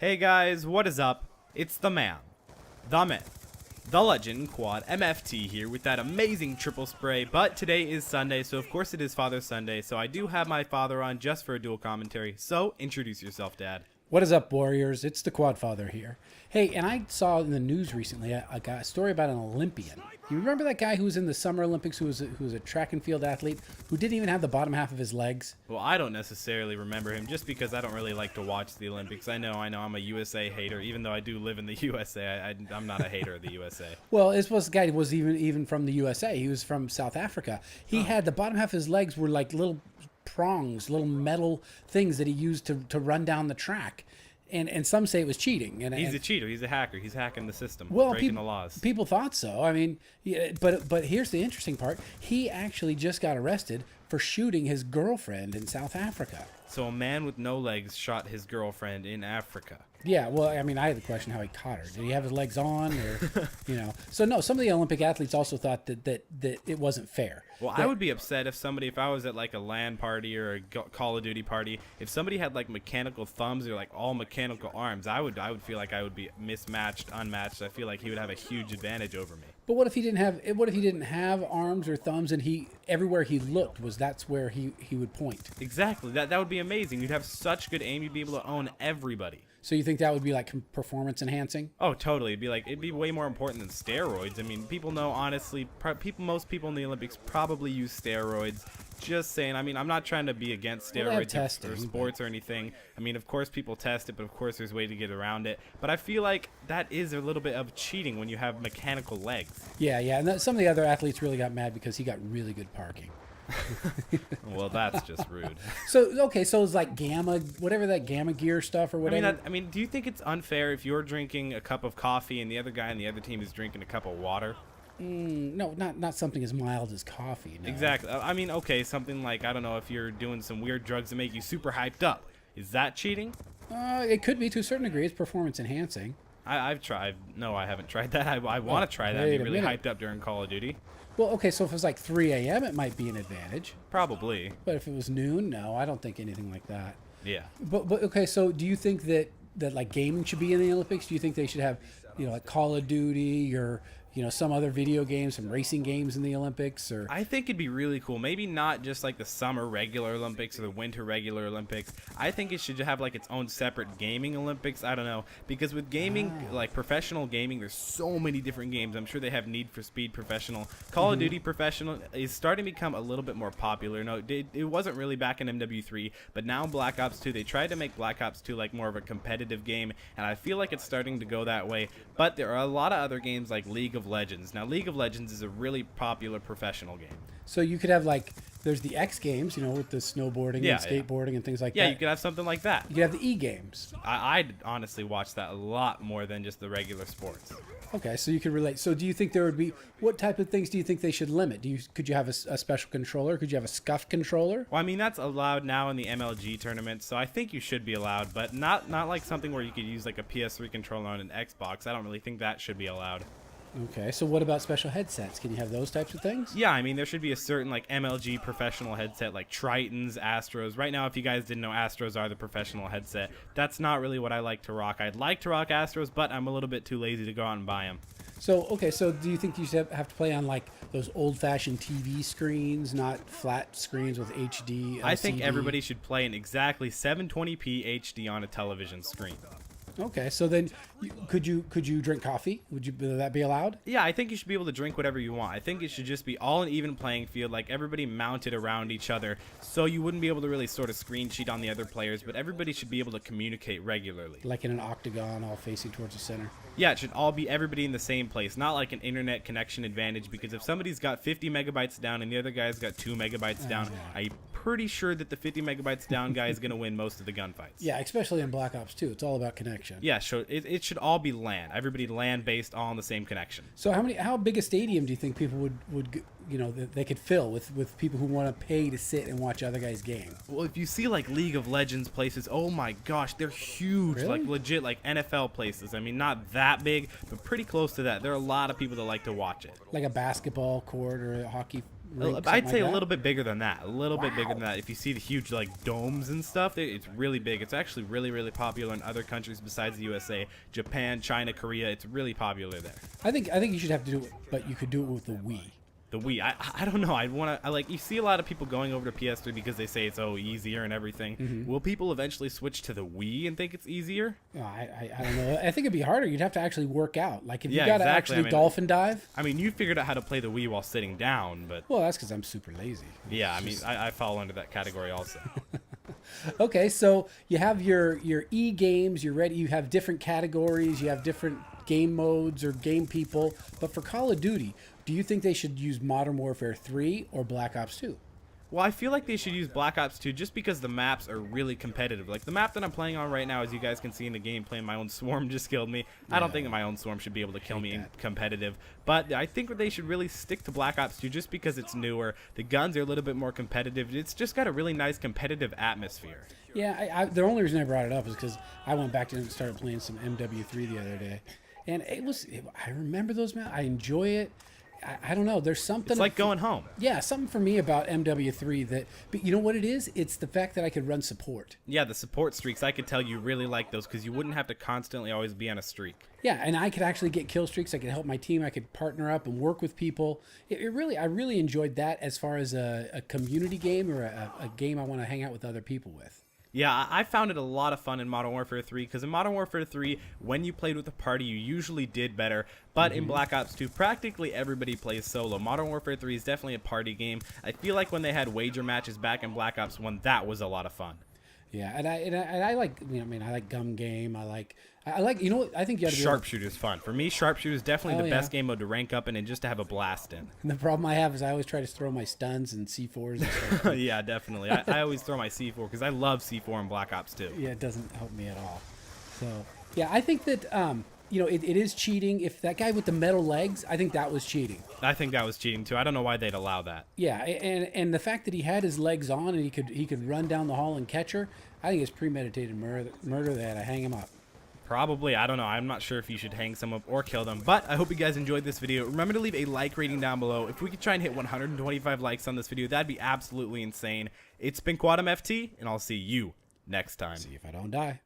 Hey guys, what is up? It's the man, the myth, the legend, Quad MFT here with that amazing triple spray. But today is Sunday, so of course it is Father Sunday, so I do have my father on just for a dual commentary. So introduce yourself, Dad. What is up, Warriors? It's the Quad Father here. Hey, and I saw in the news recently a story about an Olympian. You remember that guy who was in the Summer Olympics who was a track and field athlete who didn't even have the bottom half of his legs? Well, I don't necessarily remember him just because I don't really like to watch the Olympics. I know I'm a USA hater, even though I do live in the USA. I'm not a hater of the USA. Well, this was the guy who was even from the USA. He was from South Africa. He had the bottom half of his legs were like little prongs, little metal things that he used to run down the track. And some say it was cheating. And He's a cheater. He's a hacker. He's hacking the system, well, breaking the laws. People thought so. I mean, yeah, but here's the interesting part. He actually just got arrested for shooting his girlfriend in South Africa. So a man with no legs shot his girlfriend in Africa. Yeah, well, I mean, I had the question how he caught her. Did he have his legs on, or So no, some of the Olympic athletes also thought that it wasn't fair. Well, I would be upset if I was at like a LAN party or a Call of Duty party, if somebody had like mechanical thumbs or like all mechanical arms, I would feel like I would be mismatched, unmatched. I feel like he would have a huge advantage over me. But what if he didn't have arms or thumbs, and everywhere he looked that's where he would point? Exactly. That would be amazing. You'd have such good aim. You'd be able to own everybody. So you think that would be like performance enhancing? Oh, totally. It'd be way more important than steroids. I mean, people know, honestly, most people in the Olympics probably use steroids. Just saying. I mean, I'm not trying to be against steroids or sports or anything. I mean, of course people test it, but of course there's a way to get around it. But I feel like that is a little bit of cheating when you have mechanical legs. Yeah, and some of the other athletes really got mad because he got really good parking. Well, that's just rude. So it's like whatever that gamma gear stuff or whatever. I mean, do you think it's unfair if you're drinking a cup of coffee and the other guy on the other team is drinking a cup of water? No, not something as mild as coffee. No. Exactly. I mean, okay, something like, I don't know, if you're doing some weird drugs that make you super hyped up. Is that cheating? It could be to a certain degree. It's performance enhancing. I've tried. No, I haven't tried that. I want to try that. Be really hyped up during Call of Duty. Well, okay, so if it was like 3 a.m., it might be an advantage. Probably. But if it was noon, no, I don't think anything like that. Yeah. But okay, so do you think that like gaming should be in the Olympics? Do you think they should have, like Call of Duty or some other video games, some racing games in the Olympics? Or I think it'd be really cool. Maybe not just like the summer regular Olympics or the winter regular Olympics. I think it should have like its own separate gaming Olympics. I don't know, because with gaming, like professional gaming, there's so many different games. I'm sure they have Need for Speed Professional. Call of Duty Professional is starting to become a little bit more popular. No, it wasn't really back in MW3, but now in Black Ops 2, they tried to make Black Ops 2 like more of a competitive game, and I feel like it's starting to go that way. But there are a lot of other games like League of Legends. Now, League of Legends is a really popular professional game. So you could have there's the X Games, with the snowboarding and skateboarding and things like that. Yeah, you could have something like that. You could have the E Games. I'd honestly watch that a lot more than just the regular sports. Okay, so you could relate. So do you think there would be, what type of things do you think they should limit? Could you have a special controller? Could you have a scuffed controller? Well, I mean, that's allowed now in the MLG tournament, so I think you should be allowed, but not like something where you could use like a PS3 controller on an Xbox. I don't really think that should be allowed. Okay, so what about special headsets? Can you have those types of things? Yeah, I mean, there should be a certain like MLG professional headset, like Tritons, Astros. Right now, if you guys didn't know, Astros are the professional headset. That's not really what I like to rock. I'd like to rock Astros, but I'm a little bit too lazy to go out and buy them. So, okay, so do you think you should have to play on like those old-fashioned TV screens, not flat screens with HD, LCD? I think everybody should play in exactly 720p HD on a television screen. Okay, so then could you drink coffee? Would that be allowed? Yeah, I think you should be able to drink whatever you want. I think it should just be all an even playing field, like everybody mounted around each other, so you wouldn't be able to really sort of screen cheat on the other players, but everybody should be able to communicate regularly. Like in an octagon, all facing towards the center? Yeah, it should all be everybody in the same place, not like an internet connection advantage, because if somebody's got 50 megabytes down and the other guy's got 2 megabytes down, I'm pretty sure that the 50 megabytes down guy is going to win most of the gunfights. Yeah, especially in Black Ops 2. It's all about connection. Yeah, so it should all be LAN. Everybody LAN based, all on the same connection. So how big a stadium do you think people would they could fill with people who want to pay to sit and watch other guys' game? Well, if you see like League of Legends places, oh my gosh, they're huge. Really? Like legit like NFL places. I mean, not that big, but pretty close to that. There are a lot of people that like to watch it. Like a basketball court or a hockey rink, I'd something say like a that? little bit bigger than that. A little bit bigger than that. If you see the huge like domes and stuff, it's really big. It's actually really popular in other countries besides the USA. Japan, China, Korea. It's really popular there. I think you should have to do it, but you could do it with the Wii. The Wii, I don't know. I like, you see a lot of people going over to PS3 because they say it's easier and everything. Will people eventually switch to the Wii and think it's easier? Oh, I don't know. I think it'd be harder. You'd have to actually work out. Like if you Yeah, got to exactly. actually dolphin dive. I mean, you figured out how to play the Wii while sitting down, but Well, that's because I'm super lazy. yeah, I mean, I fall under that category also. Okay, so you have your e games. You're ready. You have different categories. You have different game modes or game people. But for Call of Duty, do you think they should use Modern Warfare 3 or Black Ops 2? Well, I feel like they should use Black Ops 2 just because the maps are really competitive. Like the map that I'm playing on right now, as you guys can see in the game, playing my own swarm just killed me. I don't think that my own swarm should be able to kill me in competitive. But I think that they should really stick to Black Ops 2 just because it's newer. The guns are a little bit more competitive. It's just got a really nice competitive atmosphere. Yeah, the only reason I brought it up is because I went back and started playing some MW3 the other day, and I remember those maps. I enjoy it. I don't know. There's something. It's like going home. Yeah, something for me about MW3 but you know what it is? It's the fact that I could run support. Yeah, the support streaks, I could tell you really like those because you wouldn't have to constantly always be on a streak. Yeah, and I could actually get kill streaks. I could help my team. I could partner up and work with people. I really enjoyed that as far as a community game or a game I want to hang out with other people with. Yeah, I found it a lot of fun in Modern Warfare 3 because in Modern Warfare 3, when you played with a party, you usually did better. But in Black Ops 2, practically everybody plays solo. Modern Warfare 3 is definitely a party game. I feel like when they had wager matches back in Black Ops 1, that was a lot of fun. Yeah, and I like, I like Gum Game. I like, you know what? I think you ought to be Sharpshooter is fun. For me, Sharpshooter is definitely the yeah. best game mode to rank up in and just to have a blast in. And the problem I have is I always try to throw my stuns and C4s and stuff. Yeah, definitely. I always throw my C4 because I love C4 in Black Ops 2. Yeah, it doesn't help me at all. So, yeah, I think that, it is cheating. If that guy with the metal legs, I think that was cheating. I think that was cheating too. I don't know why they'd allow that. Yeah, and the fact that he had his legs on and he could run down the hall and catch her, I think it's premeditated murder. They had to hang him up. Probably. I don't know. I'm not sure if you should hang someone up or kill them. But I hope you guys enjoyed this video. Remember to leave a like rating down below. If we could try and hit 125 likes on this video, that'd be absolutely insane. It's been Quantum FT, and I'll see you next time. See if I don't die.